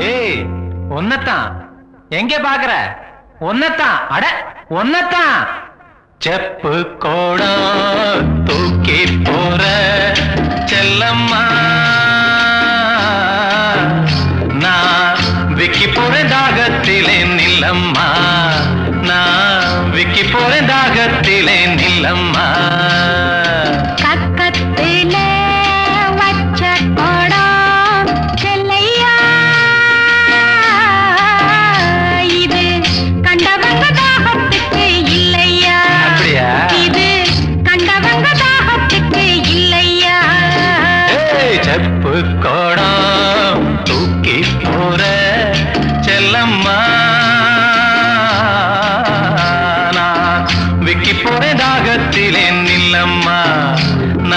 ஏய் ஒன்னத்தான் எங்க பாக்குற? ஒன்னத்தான் அட ஒன்னத்தான் செப்பு கோடம் தூக்கி போற செல்லம்மா நான் விக்கி போறேன் தாகத்திலே நில்லம்மா நான் விக்கி போறேன் தாகத்திலே நில்லம்மா கக்கத்திலே வச்ச கோடம் செல்லையா இது கண்டவங்க தாகத்துக்கு இல்லையா அப்படியா இது கண்டவங்க தாகத்துக்கு இல்லையா செப்பு கோடம்